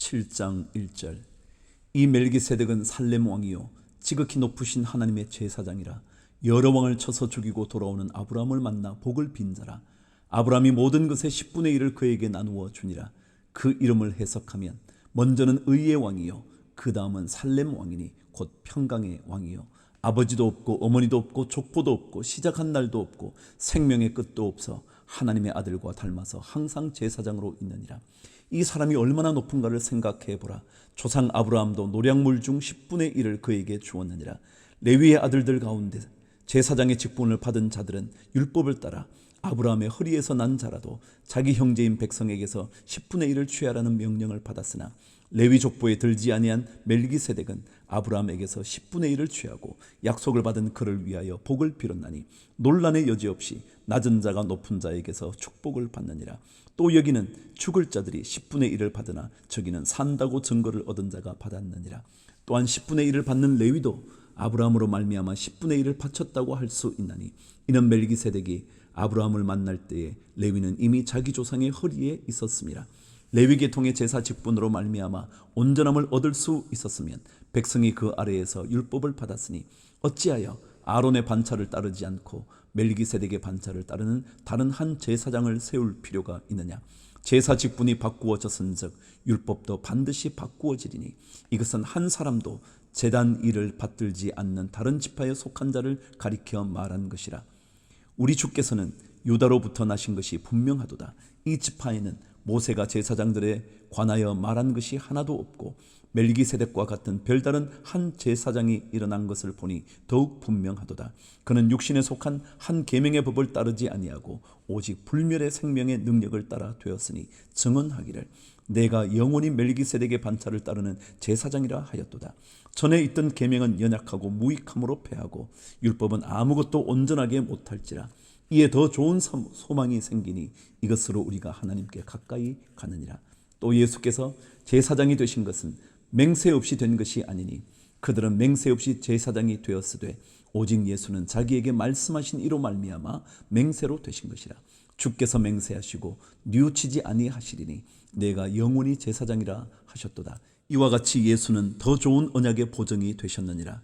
7장 1절. 이 멜기세덱은 살렘 왕이요 지극히 높으신 하나님의 제사장이라. 여러 왕을 쳐서 죽이고 돌아오는 아브라함을 만나 복을 빈 자라. 아브라함이 모든 것의 10분의 1을 그에게 나누어 주니라. 그 이름을 해석하면 먼저는 의의 왕이요 그 다음은 살렘 왕이니 곧 평강의 왕이요 아버지도 없고 어머니도 없고 족보도 없고 시작한 날도 없고 생명의 끝도 없어 하나님의 아들과 닮아서 항상 제사장으로 있느니라. 이 사람이 얼마나 높은가를 생각해 보라. 조상 아브라함도 노량물 중 10분의 1을 그에게 주었느니라. 레위의 아들들 가운데 제사장의 직분을 받은 자들은 율법을 따라 아브라함의 허리에서 난 자라도 자기 형제인 백성에게서 10분의 1을 취하라는 명령을 받았으나 레위 족보에 들지 아니한 멜기세덱은 아브라함에게서 10분의 1을 취하고 약속을 받은 그를 위하여 복을 빌었나니 논란의 여지 없이 낮은 자가 높은 자에게서 축복을 받느니라. 또 여기는 죽을 자들이 10분의 1을 받으나 저기는 산다고 증거를 얻은 자가 받았느니라. 또한 10분의 1을 받는 레위도 아브라함으로 말미암아 10분의 1을 바쳤다고 할 수 있나니 이는 멜기세덱이 아브라함을 만날 때에 레위는 이미 자기 조상의 허리에 있었습니다. 레위 계통의 제사 직분으로 말미암아 온전함을 얻을 수 있었으면 백성이 그 아래에서 율법을 받았으니 어찌하여 아론의 반차를 따르지 않고 멜기세덱의 반차를 따르는 다른 한 제사장을 세울 필요가 있느냐. 제사 직분이 바꾸어졌은즉 율법도 반드시 바꾸어지리니 이것은 한 사람도 제단 일을 받들지 않는 다른 지파에 속한 자를 가리켜 말한 것이라. 우리 주께서는 유다로부터 나신 것이 분명하도다. 이 지파에는 모세가 제사장들에 관하여 말한 것이 하나도 없고 멜기세덱과 같은 별다른 한 제사장이 일어난 것을 보니 더욱 분명하도다. 그는 육신에 속한 한 계명의 법을 따르지 아니하고 오직 불멸의 생명의 능력을 따라 되었으니 증언하기를 내가 영원히 멜기세덱의 반차를 따르는 제사장이라 하였도다. 전에 있던 계명은 연약하고 무익함으로 패하고 율법은 아무것도 온전하게 못할지라. 이에 더 좋은 소망이 생기니 이것으로 우리가 하나님께 가까이 가느니라. 또 예수께서 제사장이 되신 것은 맹세 없이 된 것이 아니니 그들은 맹세 없이 제사장이 되었으되 오직 예수는 자기에게 말씀하신 이로 말미암아 맹세로 되신 것이라. 주께서 맹세하시고 뉘우치지 아니하시리니 내가 영원히 제사장이라 하셨도다. 이와 같이 예수는 더 좋은 언약의 보정이 되셨느니라.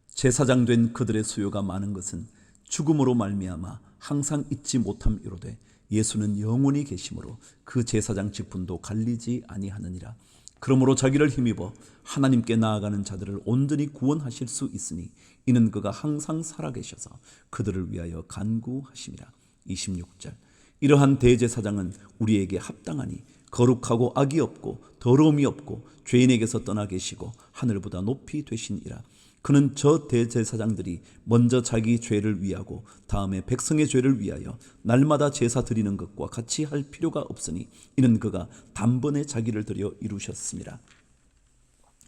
제사장 된 그들의 수요가 많은 것은 죽음으로 말미암아 항상 잊지 못함이로되 예수는 영원히 계심으로 그 제사장 직분도 갈리지 아니하느니라. 그러므로 자기를 힘입어 하나님께 나아가는 자들을 온전히 구원하실 수 있으니 이는 그가 항상 살아계셔서 그들을 위하여 간구하심이라. 26절. 이러한 대제사장은 우리에게 합당하니 거룩하고 악이 없고 더러움이 없고 죄인에게서 떠나 계시고 하늘보다 높이 되시니라. 그는 저 대제사장들이 먼저 자기 죄를 위하고 다음에 백성의 죄를 위하여 날마다 제사 드리는 것과 같이 할 필요가 없으니 이는 그가 단번에 자기를 드려 이루셨습니다.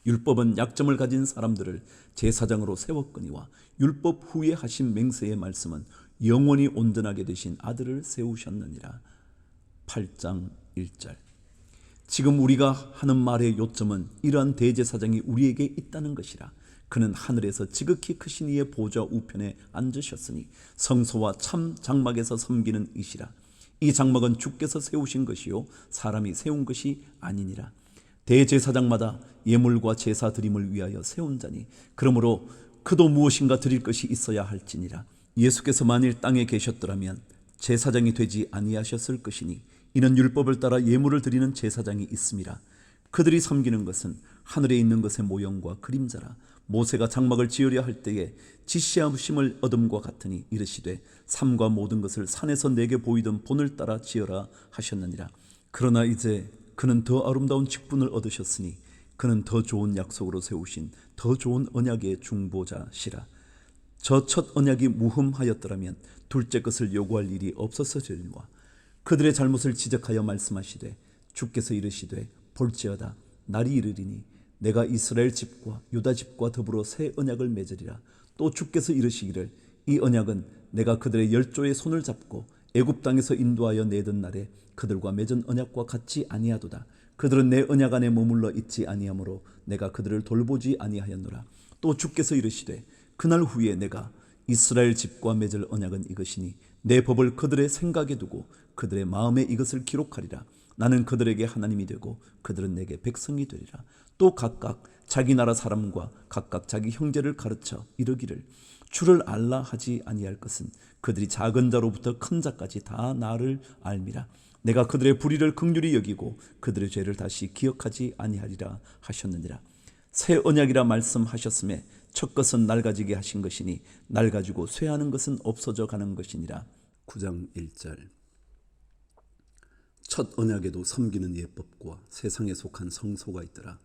율법은 약점을 가진 사람들을 제사장으로 세웠거니와 율법 후에 하신 맹세의 말씀은 영원히 온전하게 되신 아들을 세우셨느니라. 8장 1절. 지금 우리가 하는 말의 요점은 이러한 대제사장이 우리에게 있다는 것이라. 그는 하늘에서 지극히 크신 이의 보좌 우편에 앉으셨으니 성소와 참 장막에서 섬기는 이시라. 이 장막은 주께서 세우신 것이요 사람이 세운 것이 아니니라. 대제사장마다 예물과 제사 드림을 위하여 세운 자니 그러므로 그도 무엇인가 드릴 것이 있어야 할지니라. 예수께서 만일 땅에 계셨더라면 제사장이 되지 아니하셨을 것이니 이는 율법을 따라 예물을 드리는 제사장이 있음이라. 그들이 섬기는 것은 하늘에 있는 것의 모형과 그림자라. 모세가 장막을 지으려 할 때에 지시하심을 얻음과 같으니 이르시되 삶과 모든 것을 산에서 내게 보이던 본을 따라 지어라 하셨느니라. 그러나 이제 그는 더 아름다운 직분을 얻으셨으니 그는 더 좋은 약속으로 세우신 더 좋은 언약의 중보자시라. 저 첫 언약이 무흠하였더라면 둘째 것을 요구할 일이 없었으리와 그들의 잘못을 지적하여 말씀하시되 주께서 이르시되 볼지어다 날이 이르리니 내가 이스라엘 집과 유다 집과 더불어 새 언약을 맺으리라. 또 주께서 이르시기를 이 언약은 내가 그들의 열조의 손을 잡고 애굽 땅에서 인도하여 내던 날에 그들과 맺은 언약과 같지 아니하도다. 그들은 내 언약 안에 머물러 있지 아니하므로 내가 그들을 돌보지 아니하였노라. 또 주께서 이르시되 그날 후에 내가 이스라엘 집과 맺을 언약은 이것이니 내 법을 그들의 생각에 두고 그들의 마음에 이것을 기록하리라. 나는 그들에게 하나님이 되고 그들은 내게 백성이 되리라. 또 각각 자기 나라 사람과 각각 자기 형제를 가르쳐 이르기를 주를 알라 하지 아니할 것은 그들이 작은 자로부터 큰 자까지 다 나를 알미라. 내가 그들의 불의를 긍휼히 여기고 그들의 죄를 다시 기억하지 아니하리라 하셨느니라. 새 언약이라 말씀하셨음에 첫 것은 낡아지게 하신 것이니 낡아지고 쇠하는 것은 없어져 가는 것이니라. 9장 1절. 첫 언약에도 섬기는 예법과 세상에 속한 성소가 있더라.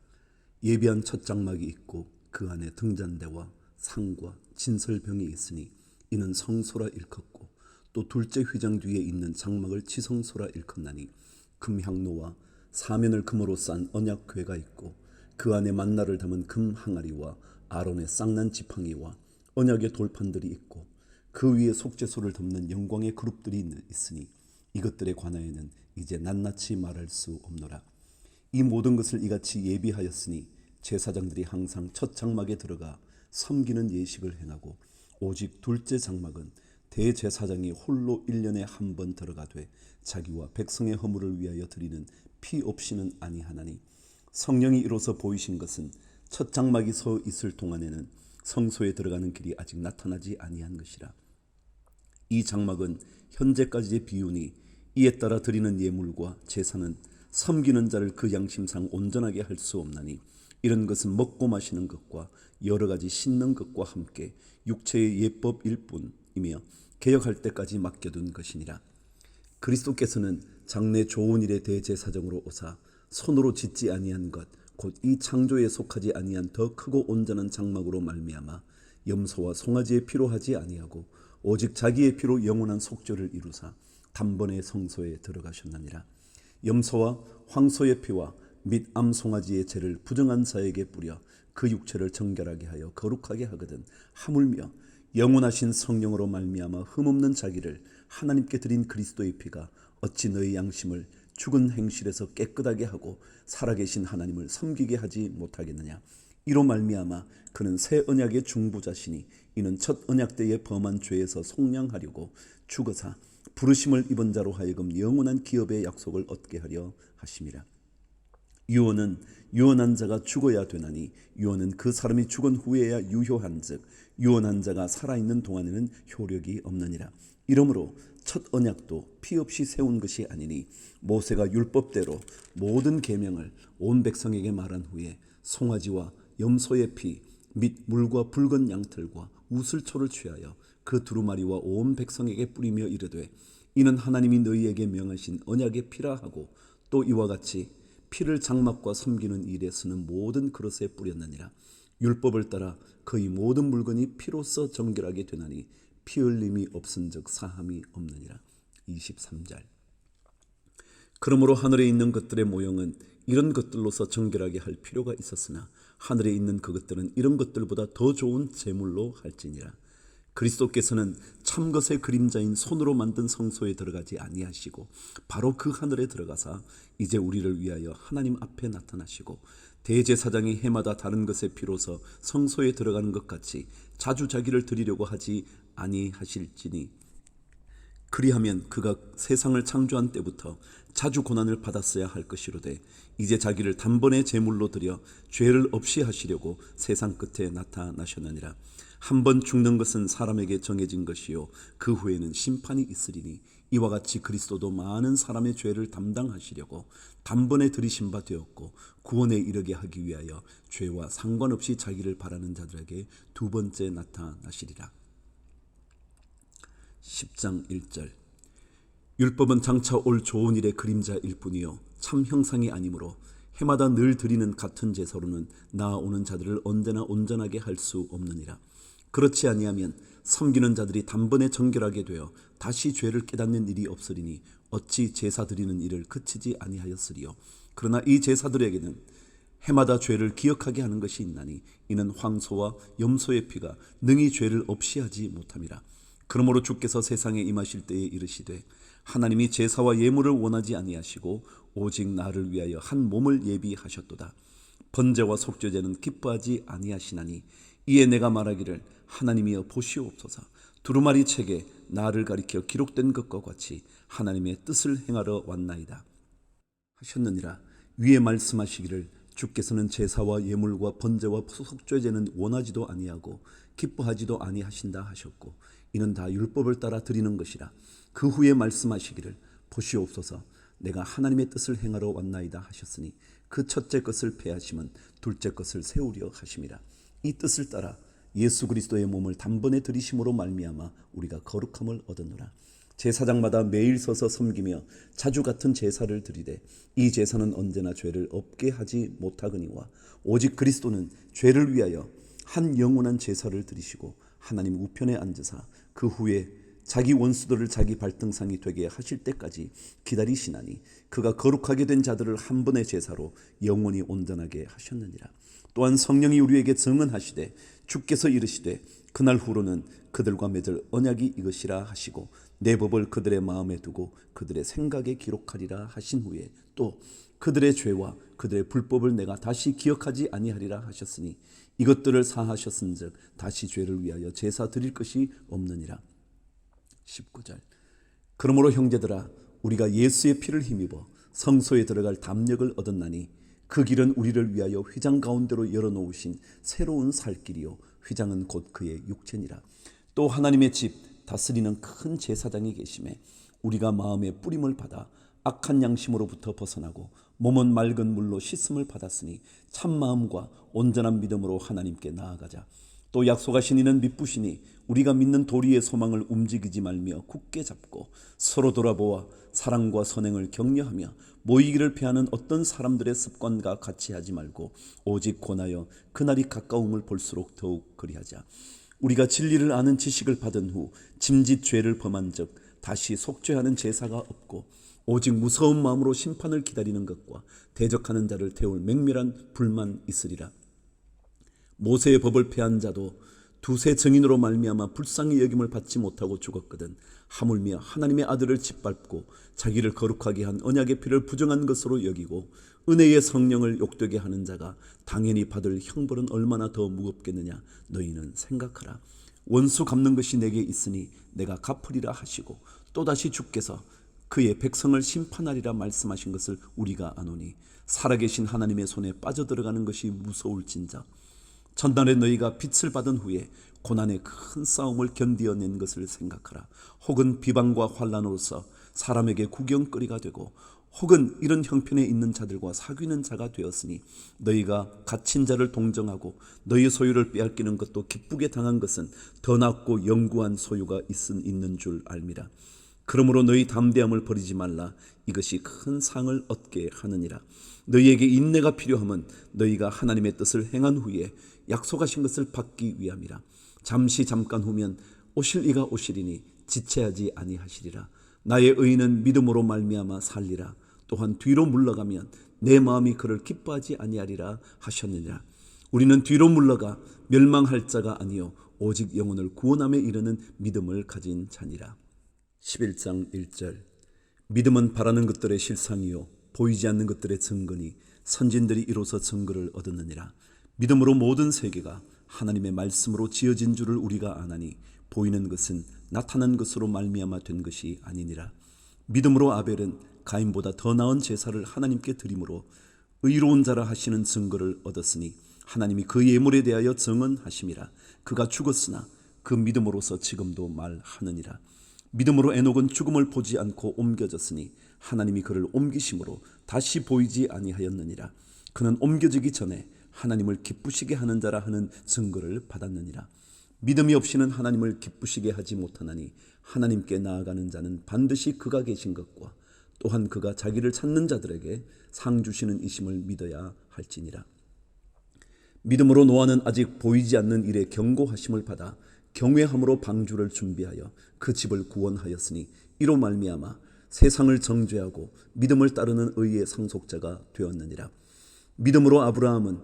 예비한 첫 장막이 있고 그 안에 등잔대와 상과 진설병이 있으니 이는 성소라 일컫고, 또 둘째 휘장 뒤에 있는 장막을 지성소라 일컫나니 금향로와 사면을 금으로 싼 언약궤가 있고 그 안에 만나를 담은 금 항아리와 아론의 쌍난 지팡이와 언약의 돌판들이 있고 그 위에 속죄소를 덮는 영광의 그룹들이 있으니 이것들에 관하여는 이제 낱낱이 말할 수 없노라. 이 모든 것을 이같이 예비하였으니 제사장들이 항상 첫 장막에 들어가 섬기는 예식을 행하고, 오직 둘째 장막은 대제사장이 홀로 1년에 한 번 들어가되 자기와 백성의 허물을 위하여 드리는 피 없이는 아니하나니, 성령이 이로써 보이신 것은 첫 장막이 서 있을 동안에는 성소에 들어가는 길이 아직 나타나지 아니한 것이라. 이 장막은 현재까지의 비유니 이에 따라 드리는 예물과 제사는 섬기는 자를 그 양심상 온전하게 할 수 없나니, 이런 것은 먹고 마시는 것과 여러 가지 씻는 것과 함께 육체의 예법일 뿐이며 개혁할 때까지 맡겨둔 것이니라. 그리스도께서는 장래 좋은 일의 대제사장으로 오사 손으로 짓지 아니한 것 곧 이 창조에 속하지 아니한 더 크고 온전한 장막으로 말미암아 염소와 송아지의 피로 하지 아니하고 오직 자기의 피로 영원한 속죄를 이루사 단번에 성소에 들어가셨느니라. 염소와 황소의 피와 및 암송아지의 죄를 부정한 자에게 뿌려 그 육체를 정결하게 하여 거룩하게 하거든 하물며 영원하신 성령으로 말미암아 흠없는 자기를 하나님께 드린 그리스도의 피가 어찌 너희 양심을 죽은 행실에서 깨끗하게 하고 살아계신 하나님을 섬기게 하지 못하겠느냐. 이로 말미암아 그는 새 언약의 중보자시니 이는 첫 언약 때에 범한 죄에서 속량하려고 죽어사 부르심을 입은 자로 하여금 영원한 기업의 약속을 얻게 하려 하심이라. 유언은 유언한 자가 죽어야 되나니 유언은 그 사람이 죽은 후에야 유효한즉 유언한 자가 살아있는 동안에는 효력이 없느니라. 이러므로 첫 언약도 피 없이 세운 것이 아니니 모세가 율법대로 모든 계명을 온 백성에게 말한 후에 송아지와 염소의 피 및 물과 붉은 양털과 우슬초를 취하여 그 두루마리와 온 백성에게 뿌리며 이르되 이는 하나님이 너희에게 명하신 언약의 피라 하고, 또 이와 같이 피를 장막과 섬기는 일에 쓰는 모든 그릇에 뿌렸느니라. 율법을 따라 거의 모든 물건이 피로써 정결하게 되나니 피 흘림이 없은즉 사함이 없느니라. 23절. 그러므로 하늘에 있는 것들의 모형은 이런 것들로서 정결하게 할 필요가 있었으나 하늘에 있는 그것들은 이런 것들보다 더 좋은 제물로 할지니라. 그리스도께서는 참것의 그림자인 손으로 만든 성소에 들어가지 아니하시고 바로 그 하늘에 들어가사 이제 우리를 위하여 하나님 앞에 나타나시고 대제사장이 해마다 다른 것의 피로서 성소에 들어가는 것 같이 자주 자기를 드리려고 하지 아니하실지니, 그리하면 그가 세상을 창조한 때부터 자주 고난을 받았어야 할 것이로되 이제 자기를 단번에 제물로 드려 죄를 없이 하시려고 세상 끝에 나타나셨느니라. 한 번 죽는 것은 사람에게 정해진 것이요 그 후에는 심판이 있으리니 이와 같이 그리스도도 많은 사람의 죄를 담당하시려고 단번에 들이신 바 되었고 구원에 이르게 하기 위하여 죄와 상관없이 자기를 바라는 자들에게 두 번째 나타나시리라. 10장 1절. 율법은 장차 올 좋은 일의 그림자일 뿐이요 참 형상이 아니므로 해마다 늘 드리는 같은 제사로는 나아오는 자들을 언제나 온전하게 할 수 없느니라. 그렇지 아니하면 섬기는 자들이 단번에 정결하게 되어 다시 죄를 깨닫는 일이 없으리니 어찌 제사 드리는 일을 그치지 아니하였으리요. 그러나 이 제사들에게는 해마다 죄를 기억하게 하는 것이 있나니 이는 황소와 염소의 피가 능히 죄를 없이 하지 못함이라. 그러므로 주께서 세상에 임하실 때에 이르시되 하나님이 제사와 예물을 원하지 아니하시고 오직 나를 위하여 한 몸을 예비하셨도다. 번제와 속죄제는 기뻐하지 아니하시나니 이에 내가 말하기를 하나님이여 보시옵소서. 두루마리 책에 나를 가리켜 기록된 것과 같이 하나님의 뜻을 행하러 왔나이다. 하셨느니라. 위에 말씀하시기를 주께서는 제사와 예물과 번제와 속죄제는 원하지도 아니하고 기뻐하지도 아니하신다 하셨고 이는 다 율법을 따라 드리는 것이라. 그 후에 말씀하시기를 보시옵소서 내가 하나님의 뜻을 행하러 왔나이다 하셨으니 그 첫째 것을 폐하심은 둘째 것을 세우려 하심이라. 이 뜻을 따라 예수 그리스도의 몸을 단번에 들이심으로 말미암아 우리가 거룩함을 얻었노라. 제사장마다 매일 서서 섬기며 자주 같은 제사를 드리되 이 제사는 언제나 죄를 없게 하지 못하거니와 오직 그리스도는 죄를 위하여 한 영원한 제사를 드리시고 하나님 우편에 앉으사 그 후에 자기 원수들을 자기 발등상이 되게 하실 때까지 기다리시나니 그가 거룩하게 된 자들을 한 번의 제사로 영원히 온전하게 하셨느니라. 또한 성령이 우리에게 증언하시되 주께서 이르시되 그날 후로는 그들과 맺을 언약이 이것이라 하시고 내 법을 그들의 마음에 두고 그들의 생각에 기록하리라 하신 후에 또 그들의 죄와 그들의 불법을 내가 다시 기억하지 아니하리라 하셨으니 이것들을 사하셨은즉 다시 죄를 위하여 제사 드릴 것이 없느니라. 19절 그러므로 형제들아 우리가 예수의 피를 힘입어 성소에 들어갈 담력을 얻었나니 그 길은 우리를 위하여 휘장 가운데로 열어놓으신 새로운 살 길이요 휘장은 곧 그의 육체니라. 또 하나님의 집 다스리는 큰 제사장이 계심에 우리가 마음의 뿌림을 받아 악한 양심으로부터 벗어나고 몸은 맑은 물로 씻음을 받았으니 참마음과 온전한 믿음으로 하나님께 나아가자. 또 약속하신 이는 미쁘시니 우리가 믿는 도리의 소망을 움직이지 말며 굳게 잡고 서로 돌아보아 사랑과 선행을 격려하며 모이기를 피하는 어떤 사람들의 습관과 같이 하지 말고 오직 권하여 그날이 가까움을 볼수록 더욱 그리하자. 우리가 진리를 아는 지식을 받은 후 짐짓 죄를 범한 적 다시 속죄하는 제사가 없고 오직 무서운 마음으로 심판을 기다리는 것과 대적하는 자를 태울 맹렬한 불만 있으리라. 모세의 법을 폐한 자도 두세 증인으로 말미암아 불쌍히 여김을 받지 못하고 죽었거든 하물며 하나님의 아들을 짓밟고 자기를 거룩하게 한 언약의 피를 부정한 것으로 여기고 은혜의 성령을 욕되게 하는 자가 당연히 받을 형벌은 얼마나 더 무겁겠느냐 너희는 생각하라. 원수 갚는 것이 내게 있으니 내가 갚으리라 하시고 또다시 주께서 그의 백성을 심판하리라 말씀하신 것을 우리가 아노니 살아계신 하나님의 손에 빠져들어가는 것이 무서울진저 전날에 너희가 빛을 받은 후에 고난의 큰 싸움을 견디어낸 것을 생각하라. 혹은 비방과 환난으로서 사람에게 구경거리가 되고 혹은 이런 형편에 있는 자들과 사귀는 자가 되었으니 너희가 갇힌 자를 동정하고 너희 소유를 빼앗기는 것도 기쁘게 당한 것은 더 낫고 영구한 소유가 있는 줄 알미라. 그러므로 너희 담대함을 버리지 말라. 이것이 큰 상을 얻게 하느니라. 너희에게 인내가 필요함은 너희가 하나님의 뜻을 행한 후에 약속하신 것을 받기 위함이라. 잠깐 후면 오실 이가 오시리니 지체하지 아니하시리라. 나의 의인은 믿음으로 말미암아 살리라. 또한 뒤로 물러가면 내 마음이 그를 기뻐하지 아니하리라 하셨느니라. 우리는 뒤로 물러가 멸망할 자가 아니요 오직 영혼을 구원함에 이르는 믿음을 가진 자니라. 11장 1절 믿음은 바라는 것들의 실상이요 보이지 않는 것들의 증거니 선진들이 이로써 증거를 얻었느니라. 믿음으로 모든 세계가 하나님의 말씀으로 지어진 줄을 우리가 아나니 보이는 것은 나타난 것으로 말미암아 된 것이 아니니라. 믿음으로 아벨은 가인보다 더 나은 제사를 하나님께 드림으로 의로운 자라 하시는 증거를 얻었으니 하나님이 그 예물에 대하여 증언하심이라. 그가 죽었으나 그 믿음으로서 지금도 말하느니라. 믿음으로 에녹은 죽음을 보지 않고 옮겨졌으니 하나님이 그를 옮기심으로 다시 보이지 아니하였느니라. 그는 옮겨지기 전에 하나님을 기쁘시게 하는 자라 하는 증거를 받았느니라. 믿음이 없이는 하나님을 기쁘시게 하지 못하나니 하나님께 나아가는 자는 반드시 그가 계신 것과 또한 그가 자기를 찾는 자들에게 상 주시는 이심을 믿어야 할지니라. 믿음으로 노아는 아직 보이지 않는 일에 경고하심을 받아 경외함으로 방주를 준비하여 그 집을 구원하였으니 이로 말미암아 세상을 정죄하고 믿음을 따르는 의의 상속자가 되었느니라. 믿음으로 아브라함은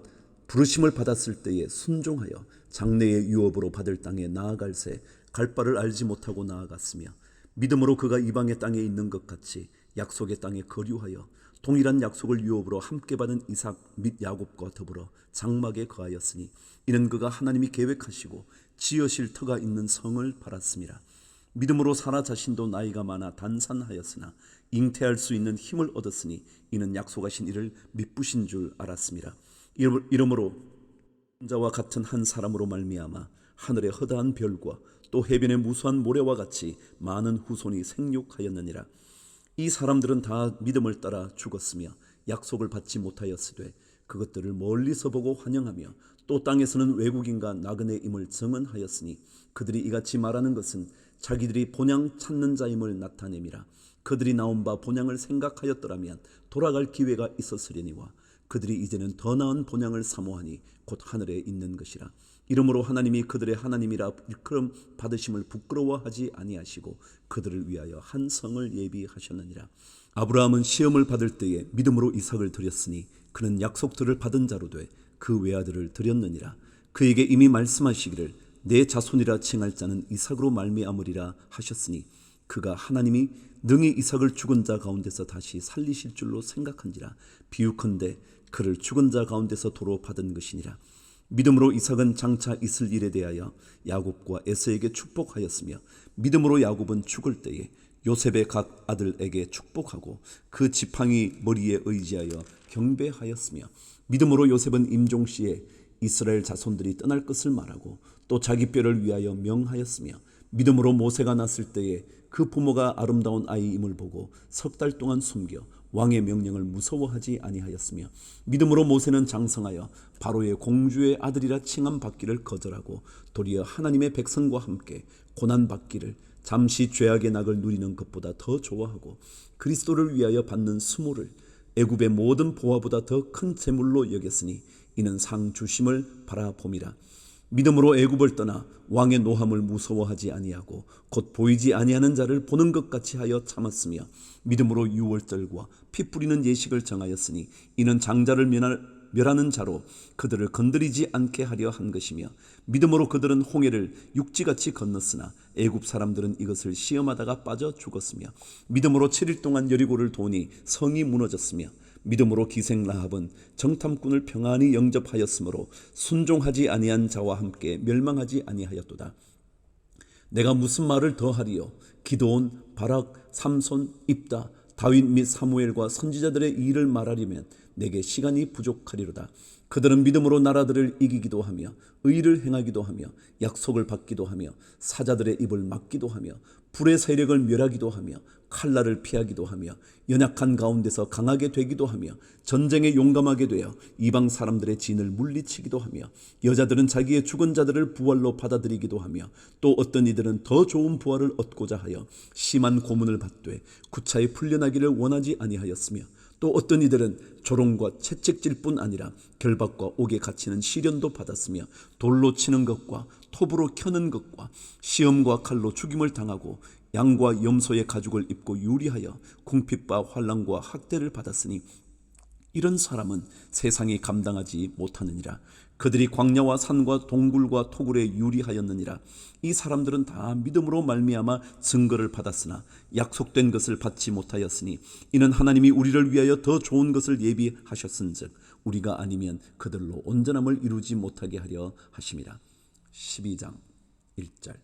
부르심을 받았을 때에 순종하여 장래의 유업으로 받을 땅에 나아갈새 갈 바를 알지 못하고 나아갔으며 믿음으로 그가 이방의 땅에 있는 것 같이 약속의 땅에 거류하여 동일한 약속을 유업으로 함께 받은 이삭 및 야곱과 더불어 장막에 거하였으니 이는 그가 하나님이 계획하시고 지으실 터가 있는 성을 바랐습니다. 믿음으로 사라 자신도 나이가 많아 단산하였으나 잉태할 수 있는 힘을 얻었으니 이는 약속하신 이를 미쁘신 줄 알았습니다. 이러므로 자와 같은 한 사람으로 말미암아 하늘의 허다한 별과 또 해변의 무수한 모래와 같이 많은 후손이 생육하였느니라. 이 사람들은 다 믿음을 따라 죽었으며 약속을 받지 못하였으되 그것들을 멀리서 보고 환영하며 또 땅에서는 외국인과 나그네임을 증언하였으니 그들이 이같이 말하는 것은 자기들이 본향 찾는 자임을 나타내미라. 그들이 나온 바 본향을 생각하였더라면 돌아갈 기회가 있었으려니와 그들이 이제는 더 나은 본향을 사모하니 곧 하늘에 있는 것이라. 이러므로 하나님이 그들의 하나님이라 일컬음 받으심을 부끄러워하지 아니하시고 그들을 위하여 한 성을 예비하셨느니라. 아브라함은 시험을 받을 때에 믿음으로 이삭을 드렸으니 그는 약속들을 받은 자로 돼 그 외아들을 드렸느니라. 그에게 이미 말씀하시기를 내 자손이라 칭할 자는 이삭으로 말미암으리라 하셨으니 그가 하나님이 능히 이삭을 죽은 자 가운데서 다시 살리실 줄로 생각한지라. 비유컨대 그를 죽은 자 가운데서 도로 받은 것이니라. 믿음으로 이삭은 장차 있을 일에 대하여 야곱과 에서에게 축복하였으며 믿음으로 야곱은 죽을 때에 요셉의 각 아들에게 축복하고 그 지팡이 머리에 의지하여 경배하였으며 믿음으로 요셉은 임종시에 이스라엘 자손들이 떠날 것을 말하고 또 자기 뼈를 위하여 명하였으며 믿음으로 모세가 났을 때에 그 부모가 아름다운 아이임을 보고 석 달 동안 숨겨 왕의 명령을 무서워하지 아니하였으며 믿음으로 모세는 장성하여 바로의 공주의 아들이라 칭함받기를 거절하고 도리어 하나님의 백성과 함께 고난받기를 잠시 죄악의 낙을 누리는 것보다 더 좋아하고 그리스도를 위하여 받는 수모를 애굽의 모든 보화보다 더 큰 재물로 여겼으니 이는 상 주심을 바라봄이라. 믿음으로 애굽을 떠나 왕의 노함을 무서워하지 아니하고 곧 보이지 아니하는 자를 보는 것 같이 하여 참았으며 믿음으로 유월절과 피 뿌리는 예식을 정하였으니 이는 장자를 멸하는 자로 그들을 건드리지 않게 하려 한 것이며 믿음으로 그들은 홍해를 육지같이 건넜으나 애굽 사람들은 이것을 시험하다가 빠져 죽었으며 믿음으로 7일 동안 여리고를 도니 성이 무너졌으며 믿음으로 기생 라합은 정탐꾼을 평안히 영접하였으므로 순종하지 아니한 자와 함께 멸망하지 아니하였도다. 내가 무슨 말을 더하리요? 기드온, 바락, 삼손, 입다, 다윗 및 사무엘과 선지자들의 일을 말하려면 내게 시간이 부족하리로다. 그들은 믿음으로 나라들을 이기기도 하며 의를 행하기도 하며 약속을 받기도 하며 사자들의 입을 막기도 하며 불의 세력을 멸하기도 하며 칼날을 피하기도 하며 연약한 가운데서 강하게 되기도 하며 전쟁에 용감하게 되어 이방 사람들의 진을 물리치기도 하며 여자들은 자기의 죽은 자들을 부활로 받아들이기도 하며 또 어떤 이들은 더 좋은 부활을 얻고자 하여 심한 고문을 받되 구차히 풀려나기를 원하지 아니하였으며 또 어떤 이들은 조롱과 채찍질 뿐 아니라 결박과 옥에 갇히는 시련도 받았으며 돌로 치는 것과 톱으로 켜는 것과 시험과 칼로 죽임을 당하고 양과 염소의 가죽을 입고 유리하여 궁핍과 환난과 학대를 받았으니 이런 사람은 세상이 감당하지 못하느니라. 그들이 광야와 산과 동굴과 토굴에 유리하였느니라. 이 사람들은 다 믿음으로 말미암아 증거를 받았으나 약속된 것을 받지 못하였으니 이는 하나님이 우리를 위하여 더 좋은 것을 예비하셨은즉 우리가 아니면 그들로 온전함을 이루지 못하게 하려 하심이라. 12장 1절.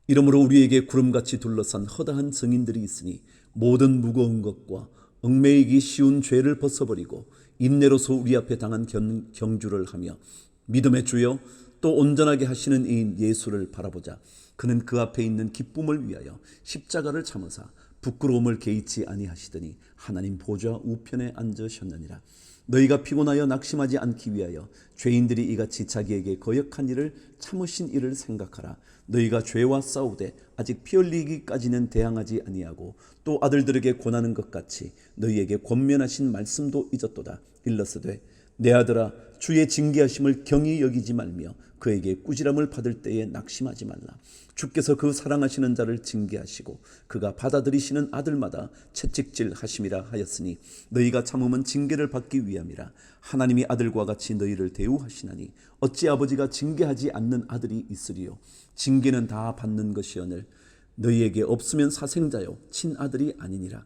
이러므로 우리에게 구름같이 둘러싼 허다한 증인들이 있으니 모든 무거운 것과 얽매이기 쉬운 죄를 벗어버리고 인내로서 우리 앞에 당한 경주를 하며 믿음의 주여 또 온전하게 하시는 이인 예수를 바라보자. 그는 그 앞에 있는 기쁨을 위하여 십자가를 참으사 부끄러움을 개의치 아니하시더니 하나님 보좌 우편에 앉으셨느니라. 너희가 피곤하여 낙심하지 않기 위하여 죄인들이 이같이 자기에게 거역한 일을 참으신 일을 생각하라. 너희가 죄와 싸우되 아직 피 흘리기까지는 대항하지 아니하고 또 아들들에게 권하는 것 같이 너희에게 권면하신 말씀도 잊었도다. 일러스되 내 아들아 주의 징계하심을 경히 여기지 말며 그에게 꾸지람을 받을 때에 낙심하지 말라. 주께서 그 사랑하시는 자를 징계하시고 그가 받아들이시는 아들마다 채찍질 하심이라 하였으니 너희가 참음은 징계를 받기 위함이라. 하나님이 아들과 같이 너희를 대우하시나니 어찌 아버지가 징계하지 않는 아들이 있으리요. 징계는 다 받는 것이오늘 너희에게 없으면 사생자요 친아들이 아니니라.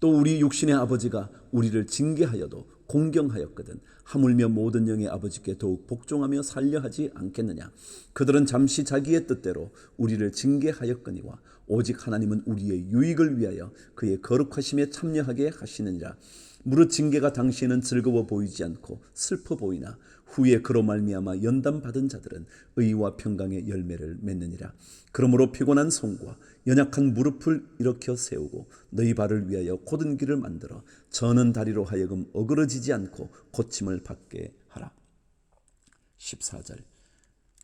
또 우리 육신의 아버지가 우리를 징계하여도 공경하였거든 하물며 모든 영의 아버지께 더욱 복종하며 살려 하지 않겠느냐. 그들은 잠시 자기의 뜻대로 우리를 징계하였거니와 오직 하나님은 우리의 유익을 위하여 그의 거룩하심에 참여하게 하시느니라. 무릇 징계가 당시에는 즐거워 보이지 않고 슬퍼 보이나 후에 그로 말미암아 연단 받은 자들은 의와 평강의 열매를 맺느니라. 그러므로 피곤한 손과 연약한 무릎을 일으켜 세우고 너희 발을 위하여 곧은 길을 만들어 저는 다리로 하여금 어그러지지 않고 고침을 받게 하라. 14절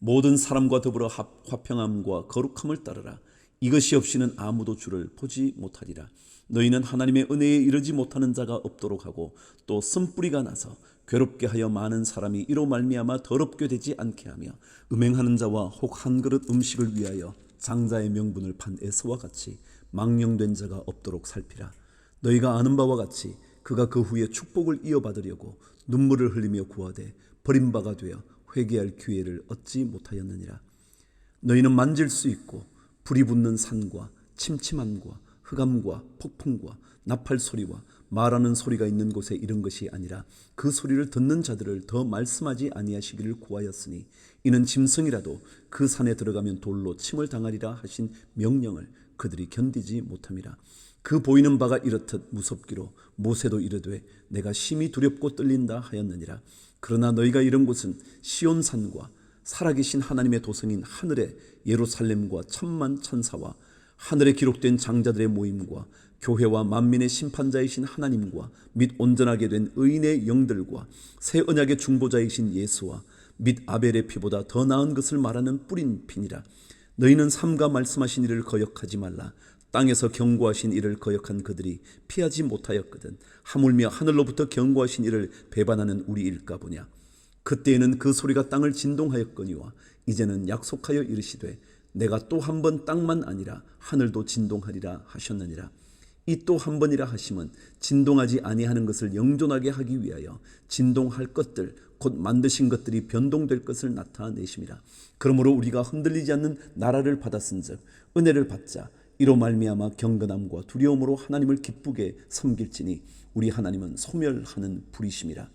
모든 사람과 더불어 화평함과 거룩함을 따르라. 이것이 없이는 아무도 주를 보지 못하리라. 너희는 하나님의 은혜에 이르지 못하는 자가 없도록 하고 또 쓴뿌리가 나서 괴롭게 하여 많은 사람이 이로 말미암아 더럽게 되지 않게 하며 음행하는 자와 혹 한 그릇 음식을 위하여 장자의 명분을 판 에서와 같이 망령된 자가 없도록 살피라. 너희가 아는 바와 같이 그가 그 후에 축복을 이어받으려고 눈물을 흘리며 구하되 버림바가 되어 회개할 기회를 얻지 못하였느니라. 너희는 만질 수 있고 불이 붙는 산과 침침함과 흑암과 폭풍과 나팔 소리와 말하는 소리가 있는 곳에 이른 것이 아니라 그 소리를 듣는 자들을 더 말씀하지 아니하시기를 구하였으니 이는 짐승이라도 그 산에 들어가면 돌로 침을 당하리라 하신 명령을 그들이 견디지 못함이라. 그 보이는 바가 이렇듯 무섭기로 모세도 이르되 내가 심히 두렵고 떨린다 하였느니라. 그러나 너희가 이른 곳은 시온산과 살아계신 하나님의 도성인 하늘의 예루살렘과 천만 천사와 하늘에 기록된 장자들의 모임과 교회와 만민의 심판자이신 하나님과 및 온전하게 된 의인의 영들과 새 언약의 중보자이신 예수와 및 아벨의 피보다 더 나은 것을 말하는 뿌린 피니라. 너희는 삼가 말씀하신 이를 거역하지 말라. 땅에서 경고하신 이를 거역한 그들이 피하지 못하였거든 하물며 하늘로부터 경고하신 이를 배반하는 우리일까 보냐. 그때에는 그 소리가 땅을 진동하였거니와 이제는 약속하여 이르시되 내가 또 한 번 땅만 아니라 하늘도 진동하리라 하셨느니라. 이 또 한 번이라 하심은 진동하지 아니하는 것을 영존하게 하기 위하여 진동할 것들 곧 만드신 것들이 변동될 것을 나타내심이라. 그러므로 우리가 흔들리지 않는 나라를 받았은즉 은혜를 받자. 이로 말미암아 경건함과 두려움으로 하나님을 기쁘게 섬길지니 우리 하나님은 소멸하는 불이심이라.